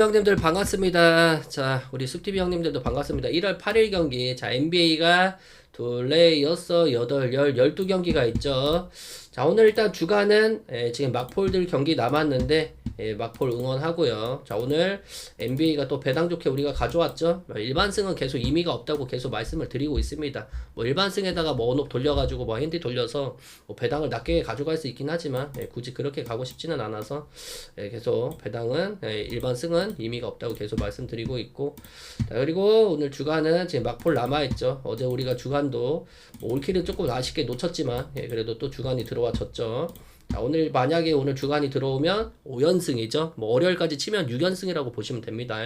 형님들 반갑습니다. 자, 우리 숲TV 형님들도 반갑습니다. 1월 8일 경기. 자, NBA가 둘레, 여섯, 여덟, 12경기가 있죠. 자, 오늘 일단 주간은 지금 막폴들 경기 남았는데 막폴 응원하고요. 자, 오늘 NBA가 또 배당 좋게 우리가 가져왔죠. 일반승은 계속 의미가 없다고 계속 말씀을 드리고 있습니다. 뭐 일반승에다가 뭐 언업 돌려가지고 뭐 핸디 돌려서 뭐 배당을 낮게 가져갈 수 있긴 하지만 굳이 그렇게 가고 싶지는 않아서 계속 배당은 일반승은 의미가 없다고 계속 말씀드리고 있고. 자, 그리고 오늘 주간은 지금 막폴 남아있죠. 어제 우리가 주간도 뭐 올킬은 조금 아쉽게 놓쳤지만 그래도 또 주간이 들어와 졌죠. 자, 오늘 만약에 오늘 주간이 들어오면 5연승이죠. 뭐 월요일까지 치면 6연승이라고 보시면 됩니다.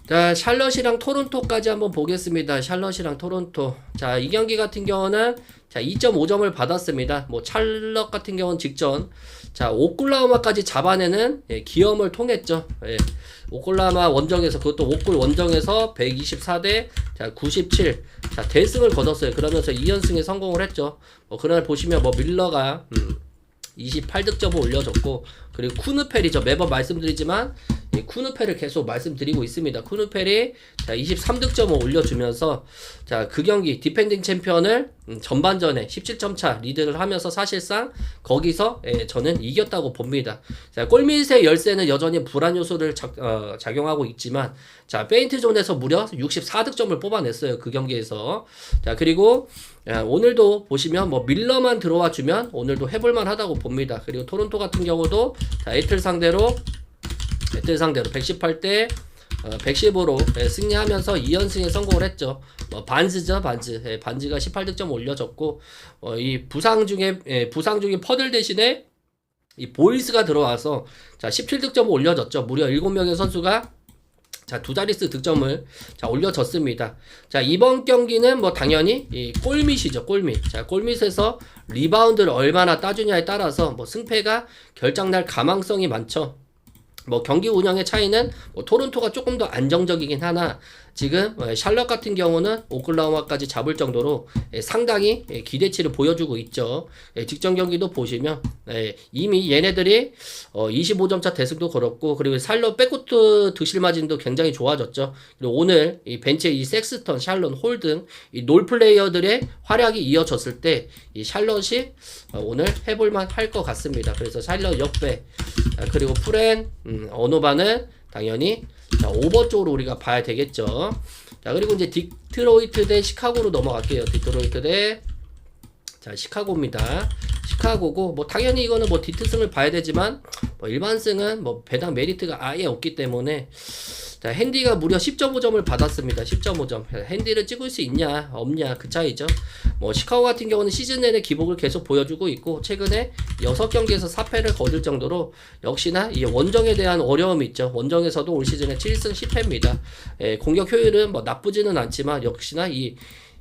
자, 샬럿이랑 토론토까지 한번 보겠습니다. 샬럿이랑 토론토. 자, 이 경기 같은 경우는 자, 2.5점을 받았습니다. 뭐 샬럿 같은 경우는 직전 자, 오클라호마까지 잡아내는 기염을 통했죠. 오클라호마 원정에서 그것도 오클 원정에서 124대 자, 97. 자, 대승을 거뒀어요. 그러면서 2연승에 성공을 했죠. 뭐 그날 보시면 뭐 밀러가 28득점을 올려줬고, 그리고 쿠누펠이죠. 매번 말씀드리지만 쿠누펠을 계속 말씀드리고 있습니다. 쿠누펠이 자 23득점을 올려주면서 자 그 경기 디펜딩 챔피언을 전반전에 17점 차 리드를 하면서 사실상 거기서 저는 이겼다고 봅니다. 자, 골밑의 열세는 여전히 불안 요소를 작용하고 있지만 자 페인트 존에서 무려 64득점을 뽑아냈어요. 그 경기에서. 자, 그리고 오늘도 보시면 뭐 밀러만 들어와 주면 오늘도 해볼만 하다고 봅니다. 그리고 토론토 같은 경우도 자 애틀 상대로 118대 110으로 승리하면서 2연승에 성공을 했죠. 반즈죠, 반즈. 반즈가 18득점 올려줬고, 이 부상 중에 퍼들 대신에 이 보이스가 들어와서 자 17득점을 올려줬죠. 무려 7명의 선수가 자, 두 자릿수 득점을 자 올려줬습니다. 자, 이번 경기는 뭐 당연히 이 골밑이죠, 골밑. 자, 골밑에서 리바운드를 얼마나 따주냐에 따라서 뭐 승패가 결정날 가망성이 많죠. 뭐 경기 운영의 차이는 뭐 토론토가 조금 더 안정적이긴 하나 지금 샬럿 같은 경우는 오클라호마까지 잡을 정도로 상당히 기대치를 보여주고 있죠. 직전 경기도 보시면 이미 얘네들이 25점차 대승도 걸었고, 그리고 샬럿 백코트 득실 마진도 굉장히 좋아졌죠. 그리고 오늘 이 벤치에 이 섹스턴, 샬럿, 홀등 이 롤 플레이어들의 활약이 이어졌을 때 이 샬럿이 오늘 해볼만 할 것 같습니다. 그래서 샬럿 역배 그리고 프렌 어노바는 당연히 자, 오버 쪽으로 우리가 봐야 되겠죠. 자, 그리고 이제 디트로이트 대 시카고로 넘어갈게요. 디트로이트 대 자, 시카고입니다. 시카고고, 뭐 당연히 이거는 뭐 디트승을 봐야 되지만 뭐 일반승은 뭐 배당 메리트가 아예 없기 때문에 자, 핸디가 무려 10.5점을 받았습니다. 10.5점. 핸디를 찍을 수 있냐 없냐 그 차이죠. 뭐 시카고 같은 경우는 시즌 내내 기복을 계속 보여주고 있고, 최근에 6경기에서 4패를 거둘 정도로 역시나 이 원정에 대한 어려움이 있죠. 원정에서도 올 시즌에 7승 10패입니다. 공격 효율은 뭐 나쁘지는 않지만 역시나 이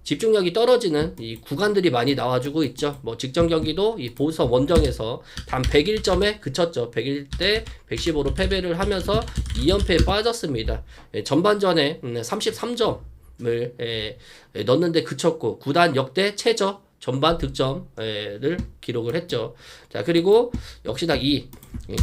집중력이 떨어지는 이 구간들이 많이 나와주고 있죠. 뭐 직전 경기도 이 보선 원정에서 단 101점에 그쳤죠. 101대 115로 패배를 하면서 2연패에 빠졌습니다. 전반전에 33점을 넣는데 그쳤고, 구단 역대 최저 전반 득점을 기록을 했죠. 자, 그리고 역시나 이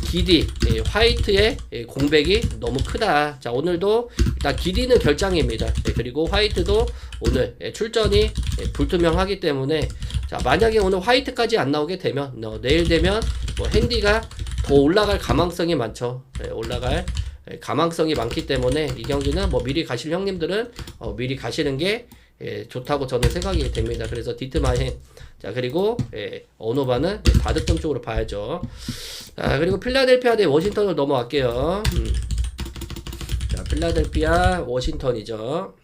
기디 화이트의 공백이 너무 크다. 자, 오늘도 일단 기디는 결장입니다. 그리고 화이트도 오늘 출전이 불투명하기 때문에 자, 만약에 오늘 화이트까지 안 나오게 되면 내일 되면 뭐 핸디가 더 올라갈 가망성이 많죠. 올라갈 가망성이 많기 때문에 이 경기는 뭐 미리 가실 형님들은 미리 가시는 게 좋다고 저는 생각이 됩니다. 그래서 디트마행 자, 그리고 어노바는 다득점 쪽으로 봐야죠. 자, 그리고 필라델피아 대 워싱턴으로 넘어갈게요. 자, 필라델피아 워싱턴이죠.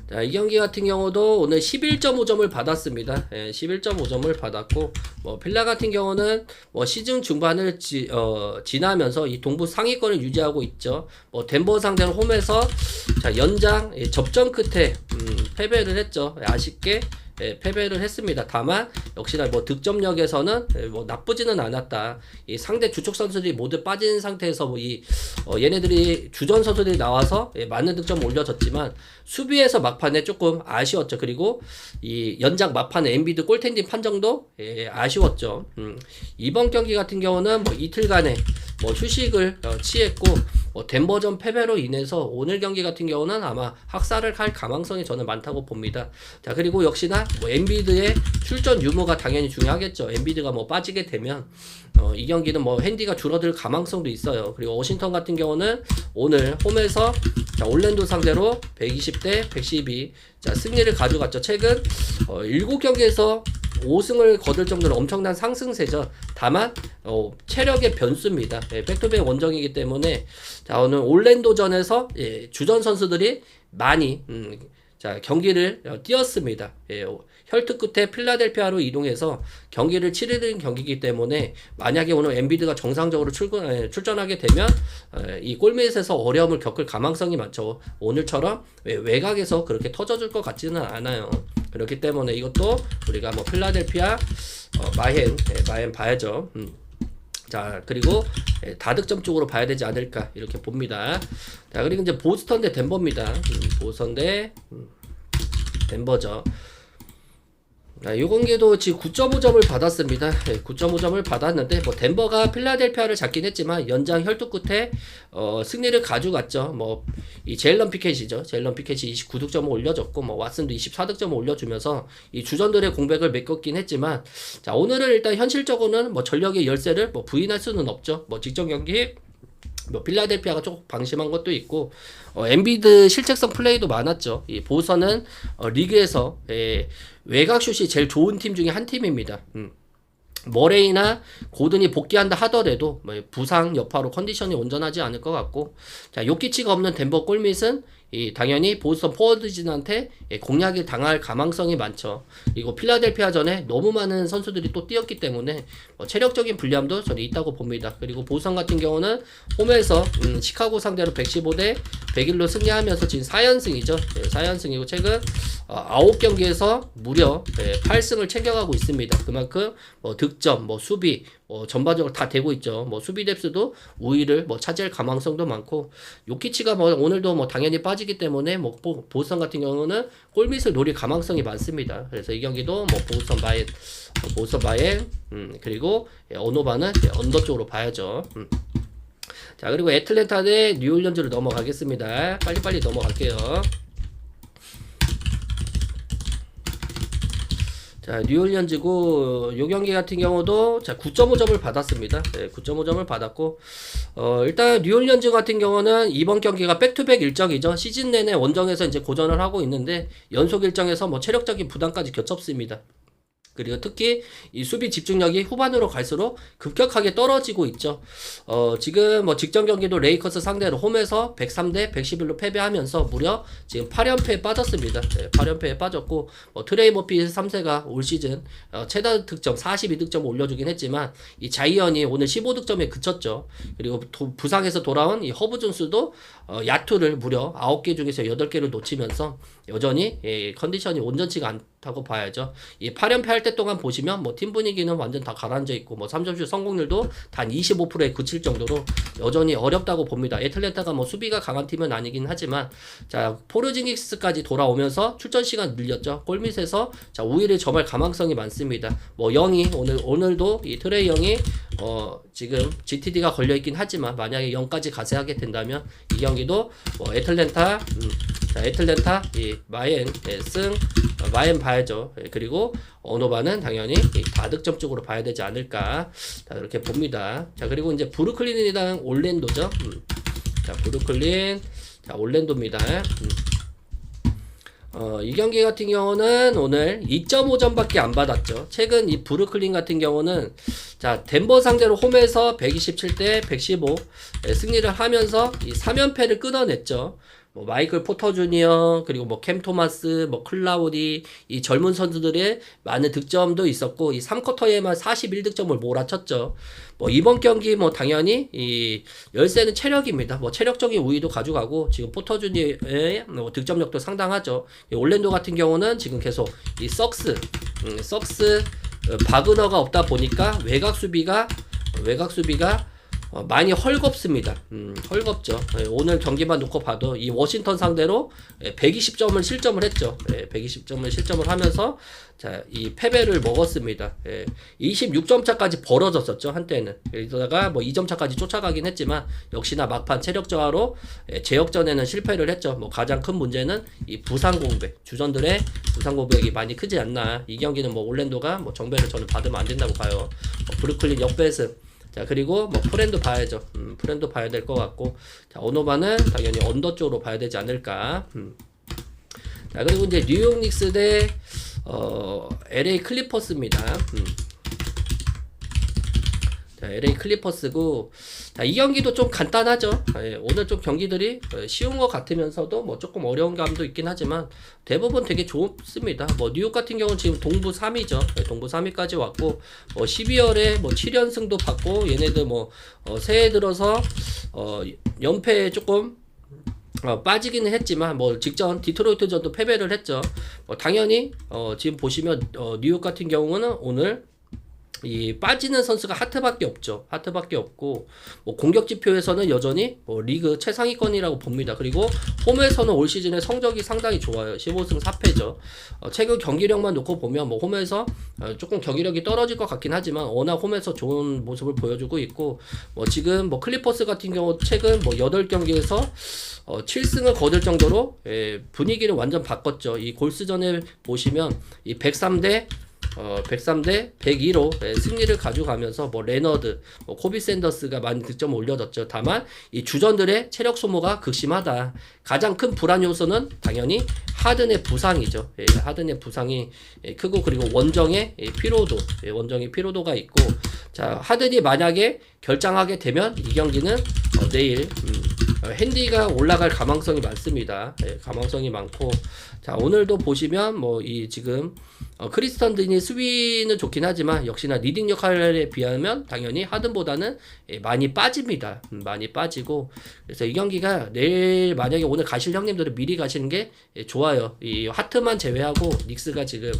자, 이 경기 같은 경우도 오늘 11.5점을 받았습니다. 11.5점을 받았고, 뭐 필라 같은 경우는 뭐 시즌 중반을 지나면서 이 동부 상위권을 유지하고 있죠. 뭐 덴버 상대로 홈에서 자, 연장 접전 끝에 패배를 했죠. 아쉽게 패배를 했습니다. 다만 역시나 뭐 득점력에서는 뭐 나쁘지는 않았다. 이 상대 주축 선수들이 모두 빠진 상태에서 뭐 얘네들이 주전 선수들이 나와서 많은 득점 올려줬지만 수비에서 막판에 조금 아쉬웠죠. 그리고 이 연장 막판에 엔비드 골텐딩 판정도 아쉬웠죠. 이번 경기 같은 경우는 뭐 이틀간의 뭐 휴식을 취했고 뭐 덴버전 패배로 인해서 오늘 경기 같은 경우는 아마 학살을 할 가망성이 저는 많다고 봅니다. 자, 그리고 역시나 뭐 엔비드의 출전 유무가 당연히 중요하겠죠. 엔비드가 뭐 빠지게 되면 이 경기는 뭐 핸디가 줄어들 가망성도 있어요. 그리고 워싱턴 같은 경우는 오늘 홈에서 자, 올랜도 상대로 120대 112 자, 승리를 가져갔죠. 최근 7경기에서 5승을 거둘 정도로 엄청난 상승세죠. 다만 체력의 변수입니다. 백투백 원정이기 때문에 자, 오늘 올랜도전에서 주전 선수들이 많이 자, 경기를 뛰었습니다. 혈투 끝에 필라델피아로 이동해서 경기를 치르는 경기이기 때문에 만약에 오늘 엔비드가 정상적으로 출전하게 되면 이 골밑에서 어려움을 겪을 가망성이 많죠. 오늘처럼 외곽에서 그렇게 터져줄 것 같지는 않아요. 그렇기 때문에 이것도 우리가 뭐 필라델피아 마헨 봐야죠. 자, 그리고 다득점 쪽으로 봐야 되지 않을까 이렇게 봅니다. 자, 그리고 이제 보스턴 대 덴버입니다. 보스턴 대 덴버죠. 이 경기도 지금 9.5점을 받았습니다. 9.5점을 받았는데 뭐 덴버가 필라델피아를 잡긴 했지만 연장 혈투 끝에 승리를 가져갔죠. 뭐 이 제일런 피켓이죠. 제일런 피켓이 29득점을 올려줬고 뭐 왓슨도 24득점을 올려주면서 이 주전들의 공백을 메꿨긴 했지만 자, 오늘은 일단 현실적으로는 뭐 전력의 열세를 뭐 부인할 수는 없죠. 뭐 직전 경기 뭐 필라델피아가 조금 방심한 것도 있고 엔비드 실책성 플레이도 많았죠. 이 보선은 리그에서 외곽슛이 제일 좋은 팀 중에 한 팀입니다. 머레이나 고든이 복귀한다 하더라도 뭐 부상 여파로 컨디션이 온전하지 않을 것 같고 자, 요키치가 없는 덴버 골밑은 당연히 보스턴 포워드진한테 공략을 당할 가망성이 많죠. 그리고 필라델피아 전에 너무 많은 선수들이 또 뛰었기 때문에 체력적인 불리함도 저는 있다고 봅니다. 그리고 보스턴 같은 경우는 홈에서 시카고 상대로 115대 101로 승리하면서 지금 4연승이죠. 4연승이고 최근 9경기에서 무려 8승을 챙겨가고 있습니다. 그만큼 득점, 수비 전반적으로 다 되고 있죠. 수비 뎁스도 우위를 차지할 가망성도 많고 요키치가 오늘도 당연히 빠지기 때문에 보스턴 같은 경우는 골밑을 노릴 가망성이 많습니다. 그래서 이 경기도 보스턴 바이엔 그리고 어노바는 언더 쪽으로 봐야죠. 자, 그리고 애틀랜타 대 뉴올리언즈로 넘어가겠습니다. 빨리빨리 넘어갈게요. 자, 뉴올리언즈고 요 경기 같은 경우도 자 9.5점을 받았습니다. 9.5점을 받았고 일단 뉴올리언즈 같은 경우는 이번 경기가 백투백 일정이죠. 시즌 내내 원정에서 이제 고전을 하고 있는데 연속 일정에서 체력적인 부담까지 겹쳤습니다. 그리고 특히 이 수비 집중력이 후반으로 갈수록 급격하게 떨어지고 있죠. 지금 직전 경기도 레이커스 상대로 홈에서 103대 111로 패배하면서 무려 지금 8연패에 빠졌습니다. 8연패에 빠졌고 트레이 머피 3세가 올 시즌 최다 득점 42득점을 올려주긴 했지만 이 자이언이 오늘 15득점에 그쳤죠. 그리고 부상에서 돌아온 이 허브 존스도 야투를 무려 9개 중에서 8개를 놓치면서 여전히 컨디션이 온전치가 않다고 봐야죠. 이 8연패 할 때 동안 보시면 팀 분위기는 완전 다 가라앉아 있고 3점슛 성공률도 단 25%에 그칠 정도로 여전히 어렵다고 봅니다. 애틀랜타가 수비가 강한 팀은 아니긴 하지만 자, 포르징기스까지 돌아오면서 출전 시간 늘렸죠. 골밑에서 자, 우위를 점할 가망성이 많습니다. 영이 오늘도 이 트레이 영이 지금 GTD가 걸려 있긴 하지만 만약에 0까지 가세하게 된다면 이 경기도 애틀랜타 이 마엔 마엔 봐야죠. 그리고 어노바는 당연히 다득점 쪽으로 봐야 되지 않을까 자, 이렇게 봅니다. 자, 그리고 이제 브루클린이랑 올랜도죠. 자, 브루클린 올랜도입니다. 이 경기 같은 경우는 오늘 2.5점밖에 안 받았죠. 최근 이 브루클린 같은 경우는 자, 덴버 상대로 홈에서 127대 115 승리를 하면서 이 3연패를 끊어냈죠. 뭐 마이클 포터 주니어 그리고 뭐 캠 토마스 뭐 클라우디 이 젊은 선수들의 많은 득점도 있었고 이 3쿼터에만 41득점을 몰아쳤죠. 뭐 이번 경기 뭐 당연히 이 열세는 체력입니다. 뭐 체력적인 우위도 가져가고 지금 포터 주니어의 뭐 득점력도 상당하죠. 올랜도 같은 경우는 지금 계속 이 석스 바그너가 없다 보니까 외곽 수비가 많이 헐겁습니다. 헐겁죠. 오늘 경기만 놓고 봐도 이 워싱턴 상대로 120점을 실점을 했죠. 120점을 실점을 하면서 자, 이 패배를 먹었습니다. 26점 차까지 벌어졌었죠. 한때는. 그러다가 뭐 2점 차까지 쫓아가긴 했지만 역시나 막판 체력 저하로 제역전에는 실패를 했죠. 뭐 가장 큰 문제는 이 부상 공백, 주전들의 부상 공백이 많이 크지 않나. 이 경기는 뭐 올랜도가 뭐 정배를 저는 받으면 안 된다고 봐요. 브루클린 역배승. 자, 그리고 뭐 프렌도 봐야죠. 프렌도 봐야 될 것 같고. 자, 오노바는 당연히 언더 쪽으로 봐야 되지 않을까. 자, 그리고 이제 뉴욕 닉스 대 LA 클리퍼스입니다. 자, LA 클리퍼스고, 자, 이 경기도 좀 간단하죠. 오늘 좀 경기들이 쉬운 것 같으면서도 뭐 조금 어려운 감도 있긴 하지만 대부분 되게 좋습니다. 뭐 뉴욕 같은 경우는 지금 동부 3위죠. 동부 3위까지 왔고, 뭐 12월에 뭐 7연승도 받고, 얘네들 뭐 새해 들어서 연패에 조금 빠지기는 했지만 뭐 직전 디트로이트전도 패배를 했죠. 당연히 지금 보시면 뉴욕 같은 경우는 오늘 이 빠지는 선수가 하트밖에 없죠. 하트밖에 없고 뭐 공격 지표에서는 여전히 뭐 리그 최상위권이라고 봅니다. 그리고 홈에서는 올 시즌의 성적이 상당히 좋아요. 15승 4패죠. 최근 경기력만 놓고 보면 뭐 홈에서 조금 경기력이 떨어질 것 같긴 하지만 워낙 홈에서 좋은 모습을 보여주고 있고 뭐 지금 뭐 클리퍼스 같은 경우 최근 뭐 8경기에서 7승을 거둘 정도로 분위기를 완전 바꿨죠. 이 골스전에 보시면 이 103대 102로 승리를 가져가면서 뭐 레너드, 뭐 코비 샌더스가 많이 득점을 올려줬죠. 다만 이 주전들의 체력 소모가 극심하다. 가장 큰 불안 요소는 당연히 하든의 부상이죠. 하든의 부상이 크고 그리고 원정의 피로도가 있고 자 하든이 만약에 결장하게 되면 이 경기는 내일 핸디가 올라갈 가망성이 많습니다. 가망성이 많고 자 오늘도 보시면 뭐 이 지금 크리스턴 든이 수비는 좋긴 하지만 역시나 리딩 역할에 비하면 당연히 하든보다는 많이 빠집니다. 많이 빠지고 그래서 이 경기가 내일 만약에 오늘 가실 형님들은 미리 가시는 게 좋아요. 이 하트만 제외하고 닉스가 지금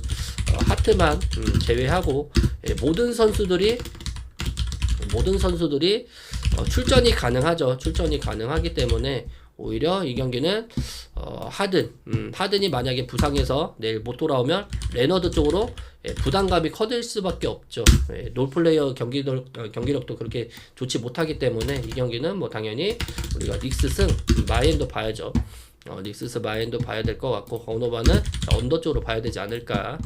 하트만 제외하고 모든 선수들이 출전이 가능하죠. 출전이 가능하기 때문에 오히려 이 경기는 하든이 만약에 부상해서 내일 못 돌아오면 레너드 쪽으로 부담감이 커질 수밖에 없죠. 롤플레이어 경기력도 그렇게 좋지 못하기 때문에 이 경기는 뭐 당연히 우리가 닉스승 마인도 봐야죠. 닉스스 마인도 봐야 될 것 같고 오노바는 언더 쪽으로 봐야 되지 않을까.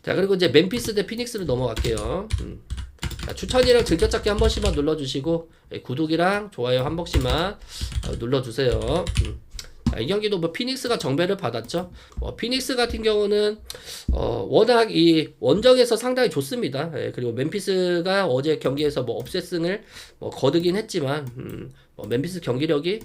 자 그리고 이제 멤피스 대 피닉스를 넘어갈게요. 자, 추천이랑 즐겨찾기 한 번씩만 눌러주시고 구독이랑 좋아요 한 번씩만 눌러주세요. 자, 이 경기도 뭐 피닉스가 정배를 받았죠. 피닉스 같은 경우는 워낙 이 원정에서 상당히 좋습니다. 그리고 멤피스가 어제 경기에서 뭐 업셋승을 거두긴 했지만 멤피스 경기력이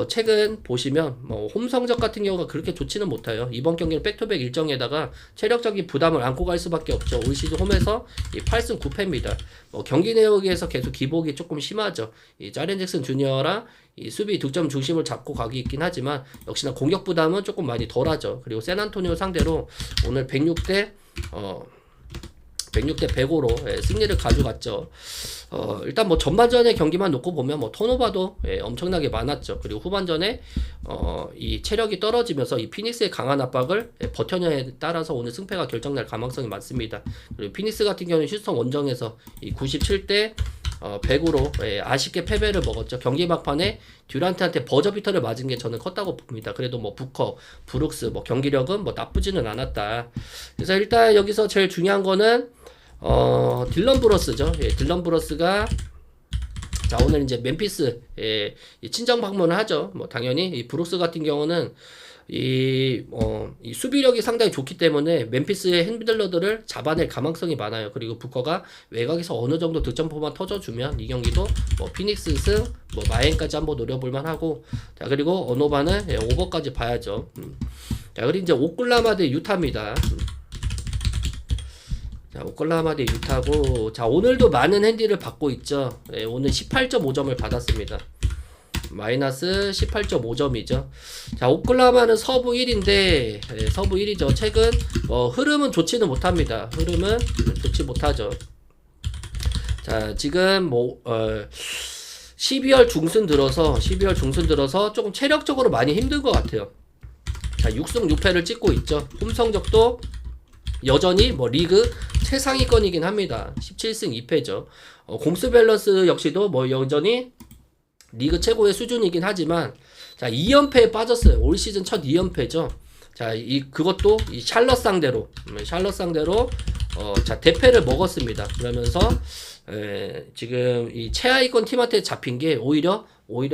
최근 보시면 홈 성적 같은 경우가 그렇게 좋지는 못해요. 이번 경기는 백투백 일정에다가 체력적인 부담을 안고 갈 수밖에 없죠. 올 시즌 홈에서 8승 9패입니다. 경기 내역에서 계속 기복이 조금 심하죠. 이 자렌 잭슨 주니어랑 이 수비 득점 중심을 잡고 가기 있긴 하지만 역시나 공격 부담은 조금 많이 덜하죠. 그리고 샌안토니오 상대로 오늘 106대 105로 승리를 가져갔죠. 일단 뭐 전반전의 경기만 놓고 보면 뭐 턴오버도 엄청나게 많았죠. 그리고 후반전에 이 체력이 떨어지면서 이 피닉스의 강한 압박을 버텨내에 따라서 오늘 승패가 결정날 가능성이 많습니다. 그리고 피닉스 같은 경우는 휴스턴 원정에서 이 97대 100으로 아쉽게 패배를 먹었죠. 경기 막판에 듀란트한테 버저비터를 맞은 게 저는 컸다고 봅니다. 그래도 뭐 부커, 브룩스 경기력은 뭐 나쁘지는 않았다. 그래서 일단 여기서 제일 중요한 거는 딜런 브러스죠. 딜런 브러스가 자, 오늘 이제 멤피스에 친정 방문을 하죠. 뭐 당연히 이 브룩스 같은 경우는 이 수비력이 상당히 좋기 때문에 멤피스의 핸들러들을 잡아낼 가망성이 많아요. 그리고 부커가 외곽에서 어느 정도 득점포만 터져주면 이 경기도 뭐 피닉스 승, 뭐 마엔까지 한번 노려볼만 하고, 자, 그리고 어노바는 오버까지 봐야죠. 자, 그리고 이제 오클라호마 대 유타입니다. 자, 오클라호마 대 유타고, 자, 오늘도 많은 핸디를 받고 있죠. 오늘 18.5점을 받았습니다. 마이너스 18.5점이죠. 자, 오클라호마는 서부 1인데 서부 1이죠. 최근 흐름은 좋지는 못합니다. 흐름은 좋지 못하죠. 자, 지금 12월 중순 들어서 조금 체력적으로 많이 힘든 것 같아요. 자, 6승 6패를 찍고 있죠. 홈 성적도 여전히 리그 최상위권이긴 합니다. 17승 2패죠. 공수 밸런스 역시도 여전히 리그 최고의 수준이긴 하지만, 자, 2연패에 빠졌어요. 올 시즌 첫 2연패죠. 자, 그것도 이 샬럿 상대로 자, 대패를 먹었습니다. 그러면서 지금 이 최하위권 팀한테 잡힌 게 오히려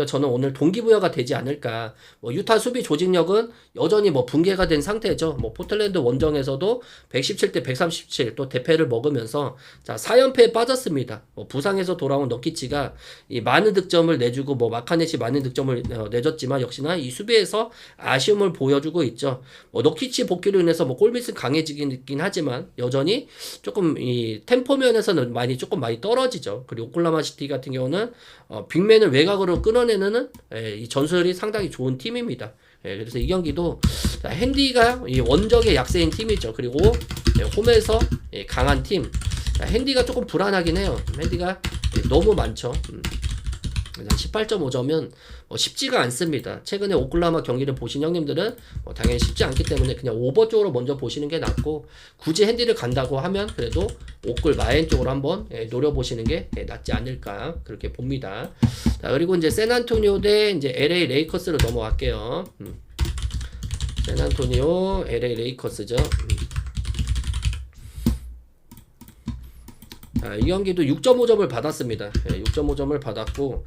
저는 오늘 동기부여가 되지 않을까. 유타 수비 조직력은 여전히 붕괴가 된 상태죠. 포틀랜드 원정에서도 117대 137 또 대패를 먹으면서 자, 4연패에 빠졌습니다. 부상에서 돌아온 너키치가 이 많은 득점을 내주고 마카넷이 많은 득점을 내줬지만 역시나 이 수비에서 아쉬움을 보여주고 있죠. 너키치 복귀로 인해서 골밑은 강해지긴 있긴 하지만 여전히 조금 이 템포 면에서는 조금 많이 떨어지죠. 그리고 오클라호마 시티 같은 경우는 빅맨을 외곽으로 끊어내는 이 전술이 상당히 좋은 팀입니다. 그래서 이 경기도 핸디가 이 원정의 약세인 팀이죠. 그리고 홈에서 강한 팀. 핸디가 조금 불안하긴 해요. 핸디가 너무 많죠. 18.5점은 쉽지가 않습니다. 최근에 오클라호마 경기를 보신 형님들은 당연히 쉽지 않기 때문에 그냥 오버 쪽으로 먼저 보시는 게 낫고, 굳이 핸디를 간다고 하면 그래도 오클 마엔 쪽으로 한번 노려보시는 게 낫지 않을까 그렇게 봅니다. 자, 그리고 이제 샌안토니오 대 이제 LA 레이커스로 넘어갈게요. 샌안토니오 LA 레이커스죠. 자, 이 경기도 6.5점을 받았습니다. 6.5점을 받았고,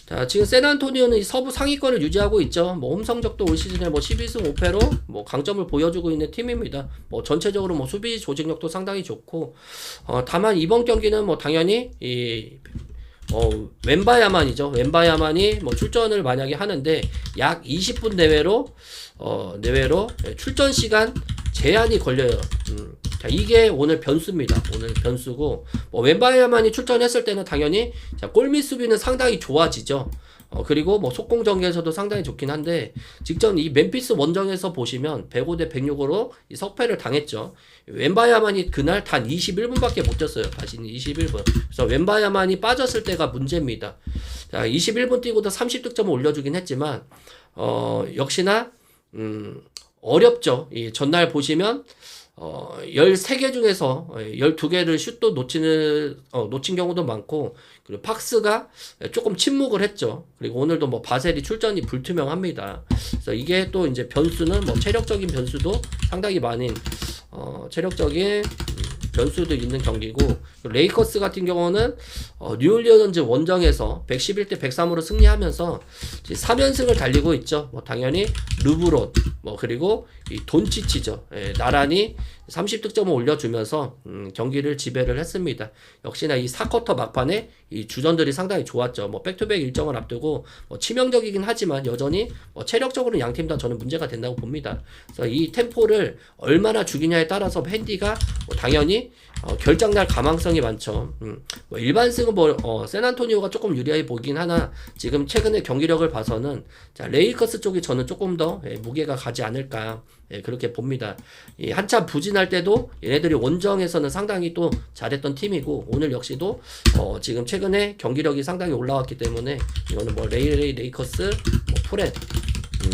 자, 지금 샌안토니오는 이 서부 상위권을 유지하고 있죠. 홈 성적도 올 시즌에 12승 5패로 강점을 보여주고 있는 팀입니다. 전체적으로 수비 조직력도 상당히 좋고, 다만 이번 경기는 당연히 웬바야만이죠. 웬바야만이 출전을 만약에 하는데 약 20분 내외로 출전 시간 제한이 걸려요. 자, 이게 오늘 변수입니다. 오늘 변수고, 웬바야만이 출전했을 때는 당연히 골밑 수비는 상당히 좋아지죠. 그리고 속공 전개에서도 상당히 좋긴 한데, 직전 이 멤피스 원정에서 보시면 105대 106으로 이 석패를 당했죠. 웬바야만이 그날 단 21분밖에 못 뛰었어요. 다시 21분. 그래서 웬바야만이 빠졌을 때가 문제입니다. 자, 21분 뛰고도 30득점을 올려주긴 했지만, 역시나 어렵죠. 이 전날 보시면 13개 중에서 12개를 슛도 놓친 경우도 많고, 그리고 팍스가 조금 침묵을 했죠. 그리고 오늘도 바셀이 출전이 불투명합니다. 그래서 이게 또 이제 변수는 체력적인 변수도 상당히 많은 체력적인 변수도 있는 경기고, 레이커스 같은 경우는 뉴올리언즈 원정에서 111대 103으로 승리하면서 3연승을 달리고 있죠. 당연히 르브론, 그리고 이 돈치치죠. 나란히 30득점을 올려주면서 경기를 지배를 했습니다. 역시나 이 4쿼터 막판에 이 주전들이 상당히 좋았죠. 백투백 일정을 앞두고 치명적이긴 하지만 여전히 체력적으로는 양 팀 다 저는 문제가 된다고 봅니다. 그래서 이 템포를 얼마나 죽이냐에 따라서 핸디가 당연히 결장날 가망성이 많죠. 일반승은 샌안토니오가 조금 유리하게 보긴 하나, 지금 최근에 경기력을 봐서는 레이커스 쪽이 저는 조금 더 무게가 가지 않을까 그렇게 봅니다. 한참 부진할 때도 얘네들이 원정에서는 상당히 또 잘했던 팀이고, 오늘 역시도 지금 최근에 경기력이 상당히 올라왔기 때문에 이거는 레이커스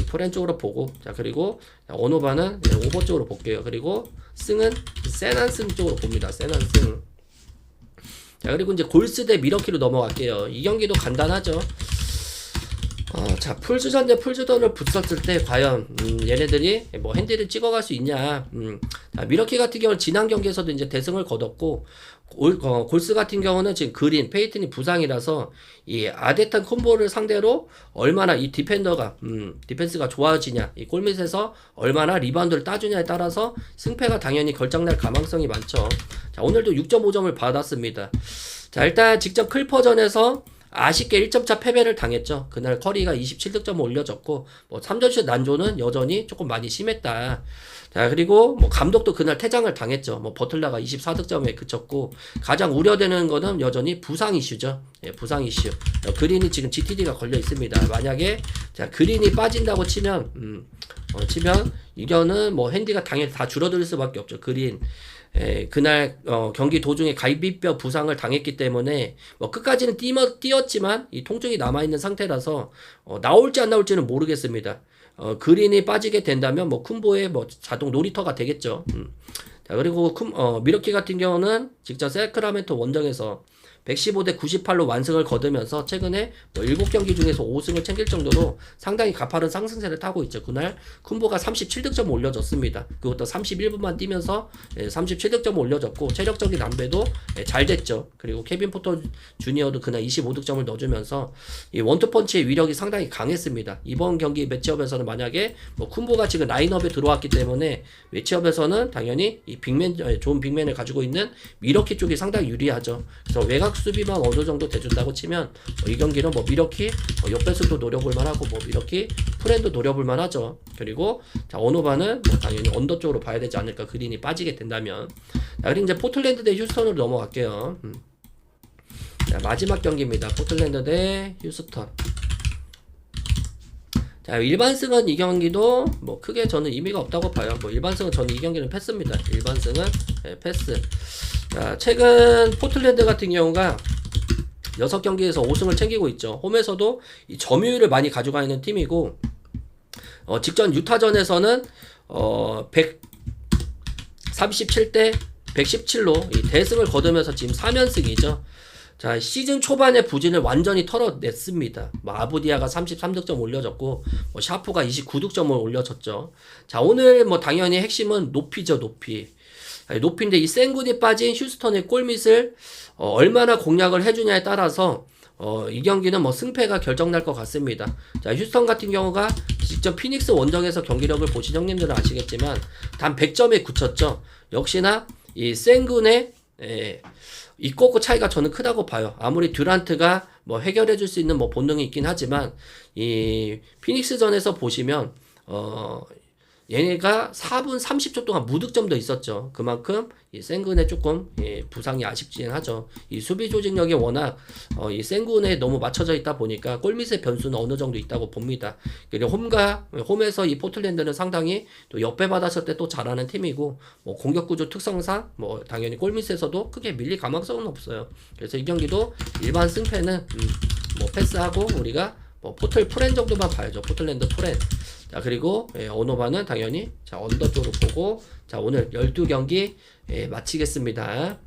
프렌 쪽으로 보고, 자, 그리고 어노바는 오버 쪽으로 볼게요. 그리고 승은 샌안승 쪽으로 봅니다. 샌안승. 자, 그리고 이제 골스 대 미러키로 넘어갈게요. 이 경기도 간단하죠. 자, 풀주전 대 풀주전을 붙었을 때 과연 얘네들이 뭐 핸디를 찍어갈 수 있냐. 자, 미러키 같은 경우는 지난 경기에서도 이제 대승을 거뒀고 골스 같은 경우는 지금 그린 페이튼이 부상이라서 이 아데탄 콤보를 상대로 얼마나 이 디펜더가 디펜스가 좋아지냐, 이 골밑에서 얼마나 리바운드를 따주냐에 따라서 승패가 당연히 결정날 가망성이 많죠. 자, 오늘도 6.5점을 받았습니다. 자, 일단 직접 클퍼전에서 아쉽게 1점차 패배를 당했죠. 그날 커리가 27득점을 올려줬고, 뭐 3점슛 난조는 여전히 조금 많이 심했다. 자, 그리고 뭐 감독도 그날 퇴장을 당했죠. 뭐 버틀러가 24득점에 그쳤고, 가장 우려되는 거는 여전히 부상 이슈죠. 예, 부상 이슈. 그린이 지금 GTD가 걸려 있습니다. 만약에 자, 그린이 빠진다고 치면 이거는 뭐 핸디가 당연히 다 줄어들 수밖에 없죠. 그린. 그날 경기 도중에 갈비뼈 부상을 당했기 때문에 뭐 끝까지는 뛰었지만 이 통증이 남아있는 상태라서 나올지 안 나올지는 모르겠습니다. 그린이 빠지게 된다면 뭐 쿤보의 뭐 자동 놀이터가 되겠죠. 자, 그리고 미러키 같은 경우는 직접 세크라멘토 원정에서 115대 98로 완승을 거두면서 최근에 뭐 7경기 중에서 5승을 챙길 정도로 상당히 가파른 상승세를 타고 있죠. 그날 쿤보가 37득점 올려줬습니다. 그것도 31분만 뛰면서 37득점 올려줬고 체력적인 남배도 잘 됐죠. 그리고 케빈 포터 주니어도 그날 25득점을 넣어주면서 이 원투펀치의 위력이 상당히 강했습니다. 이번 경기 매치업에서는 만약에 뭐 쿤보가 지금 라인업에 들어왔기 때문에 매치업에서는 당연히 이 좋은 빅맨을 가지고 있는 미러키 쪽이 상당히 유리하죠. 그래서 외곽 수비만 어느 정도 돼준다고 치면 이 경기는 뭐 미러키 역배승도 노려볼 만하고 뭐 미러키 프렌도 노려볼 만하죠. 그리고 자, 오노바는 뭐 당연히 언더 쪽으로 봐야 되지 않을까, 그린이 빠지게 된다면. 자, 그리고 이제 포틀랜드 대 휴스턴으로 넘어갈게요. 자, 마지막 경기입니다. 포틀랜드 대 휴스턴. 자, 일반승은 이 경기도 뭐 크게 저는 의미가 없다고 봐요. 뭐 일반승은 저는 이 경기는 패스입니다. 일반승은 패스. 자, 최근 포틀랜드 같은 경우가 6경기에서 5승을 챙기고 있죠. 홈에서도 이 점유율을 많이 가져가 있는 팀이고, 직전 유타전에서는 137대 117로 이 대승을 거두면서 지금 3연승이죠. 자, 시즌 초반에 부진을 완전히 털어냈습니다. 뭐 아부디아가 33득점 올려줬고, 뭐 샤프가 29득점을 올려줬죠. 자, 오늘 뭐 당연히 핵심은 높이죠, 높이. 높인데 이 센군이 빠진 휴스턴의 골밑을 얼마나 공략을 해주냐에 따라서 이 경기는 뭐 승패가 결정날 것 같습니다. 자, 휴스턴 같은 경우가 직접 피닉스 원정에서 경기력을 보신 형님들은 아시겠지만 단 100점에 그쳤죠. 역시나 이 센군의 이 꼬꼬 차이가 저는 크다고 봐요. 아무리 듀란트가 뭐 해결해 줄 수 있는 뭐 본능이 있긴 하지만 이 피닉스전에서 보시면 얘네가 4분 30초 동안 무득점도 있었죠. 그만큼 이 센군의 조금 부상이 아쉽긴 하죠. 이 수비 조직력이 워낙 이 센군에 너무 맞춰져 있다 보니까 골밑의 변수는 어느 정도 있다고 봅니다. 그리고 홈에서 이 포틀랜드는 상당히 또 역배 받았을 때 또 잘하는 팀이고, 뭐 공격 구조 특성상 뭐 당연히 골밑에서도 크게 밀릴 가망성은 없어요. 그래서 이 경기도 일반 승패는 뭐 패스하고 우리가 뭐 포틀 프렌 정도만 봐야죠. 포틀랜드 프렌. 자, 그리고 오노바는 당연히 자, 언더 쪽으로 보고, 자, 오늘 12경기 마치겠습니다.